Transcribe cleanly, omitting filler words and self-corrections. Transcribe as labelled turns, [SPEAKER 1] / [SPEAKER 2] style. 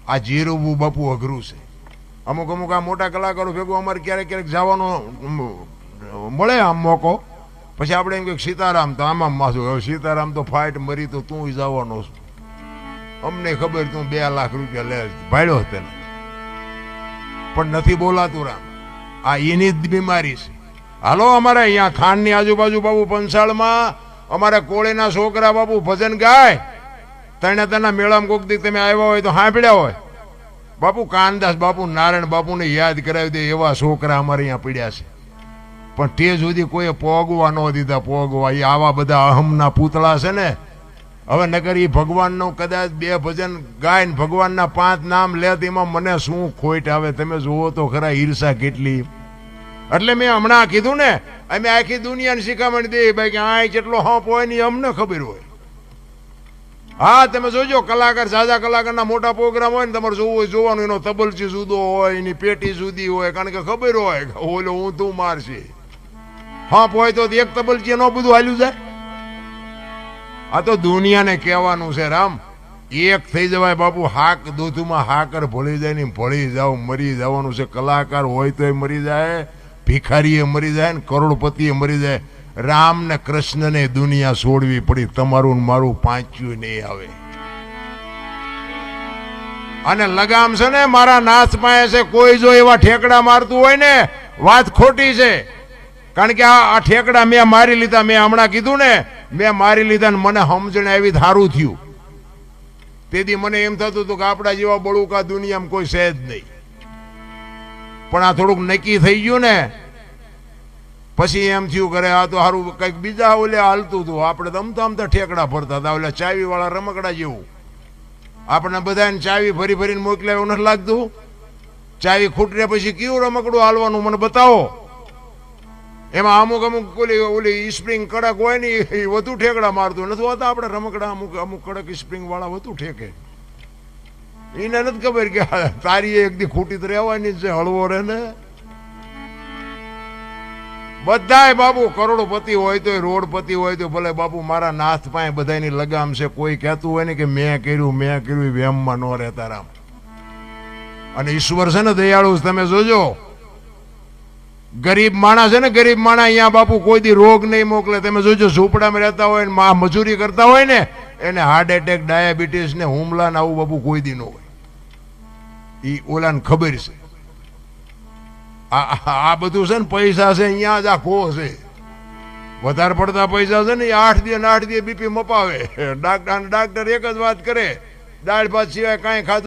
[SPEAKER 1] આ જીરવું બાપુ અઘરું છે. અમુક અમુક આ મોટા કલાકારો ભેગું અમારે ક્યારેક ક્યારેક જવાનો મળે આમ મોકો. પછી આપણે એમ કે સીતારામ તો આમાં માથું, હવે સીતારામ તો ફાઇટ મરી તો તું જવાનો છું, અમને ખબર તું 2 લાખ રૂપિયા લે ભાડ્યો તેને, પણ નથી બોલાતું રામ. આ એની જ બીમારી છે. હાલો અમારે અહીંયા થાનની આજુબાજુ બાબુ પંચાળમાં અમારે કોળીના છોકરા બાબુ ભજન ગાય, તેના મેળામાં કોક દી તમે આવ્યા હોય તો સાંભળ્યા હોય બાપુ, કાનદાસ બાપુ નારાયણ બાપુને યાદ કરાવી દે એવા છોકરા અમારે અહીંયા પીડ્યા છે. પણ તે સુધી કોઈએ પોગવા ન દીધા. પોગવા એ આવા બધા અહમના પૂતળા છે ને. હવે નગર એ ભગવાનનું કદાચ 2 ભજન ગાય ને ભગવાનના 5 નામ લે એમાં મને શું ખોટ આવે તમે જુઓ તો ખરા ઈર્ષા કેટલી. એટલે મેં હમણાં કીધું ને, અમે આખી દુનિયાને શીખામણ દે ભાઈ કે આ જેટલો હપ હોય ને અમને ખબર હોય. હા તમે જોજો કલાકાર, સાજા કલાકારના મોટા પ્રોગ્રામ હોય ને તમારે જોવાનું, એનો તબલચી જુદો હોય, એની પેટી જુદી હોય, કારણ કે ખબર હોય ઓલો ઊંધું મારશે. હપ હોય તો એક તબલચી ન બધું હાલ્યું જાય. આ તો દુનિયાને કહેવાનું છે રામ, એક થઈ જવાય બાપુ. હાક દૂધમાં હાકર ભળી જાય ને ભળી જાવ, મરી જવાનું છે. કલાકાર હોય તોય મરી જાય, ભિખારીએ મરી જાય ને કરોડપતિએ મરી જાય. રામ ને કૃષ્ણને દુનિયા છોડવી પડી, તમારું ને મારું પાંચ્યું નહીં આવે. અને લગામ છે ને મારા નાથ પાસે છે. કોઈ જો એવા ઠેકડા મારતું હોય ને વાત ખોટી છે. કારણ કે આ ઠેકડા મેં મારી લીધા. મેં હમણાં કીધું ને મેં મારી લીધા ને મને સમજણ આવી સારું થયું. તેથી મને એમ થતું હતું કે આપણા જેવા બળુકા દુનિયામાં કોઈ છે જ નહીં. પણ આ થોડુંક નક્કી થઈ ગયું ને પછી એમ થયું કરે આ તો સારું કંઈક બીજા ઓલે હાલતું હતું. આપણે તો આમ તો ઠેકડા ફરતા હતા ઓલે ચાવી વાળા રમકડા જેવું. આપણે બધાને ચાવી ફરી ફરીને મોકલ્યા એવું નથી લાગતું? ચાવી ખૂટને પછી કેવું રમકડું હાલવાનું મને બતાવો. એમાં અમુક અમુક ઓલી સ્પ્રિંગ કડક હોય ને એ વધુ ઠેકડા મારતું નથી હોતા. આપણે રમકડા અમુક અમુક કડક સ્પ્રિંગ વાળા વધુ ઠેકે. એને નથી ખબર કે તારી એક દી ખૂટી તો રહેવાની છે, હળવો રહે ને. બધાય બાબુ કરોડપતિ હોય તો રોડપતિ હોય તો ભલે બાપુ મારા નાથ પાસે બધાની લગામ છે. કોઈ કહેતું હોય ને કે મેં કર્યું વેમમાં ન રહેતા રામ. અને ઈશ્વર છે ને દયાળુ, તમે જોજો ગરીબ માણસ છે ને, ગરીબ માણસ અહીંયા બાપુ કોઈ દી રોગ નહીં મોકલે. તમે જોજો ઝૂંપડામાં રહેતા હોય ને મજૂરી કરતા હોય ને એને હાર્ટ એટેક, ડાયાબિટીસ ને હુમલા ને આવું બાપુ કોઈ દી ન હોય. એ ઓલાને ખબર છે. આ બધું છે ને પૈસા છે અહીંયા જ આખો છે. વધારે પડતા પૈસા છે ને એ 8 દી બીપી મપાવે. ડાક્ટર એક જ વાત કરે, દાળ ભાત સિવાય કાંઈ ખાધું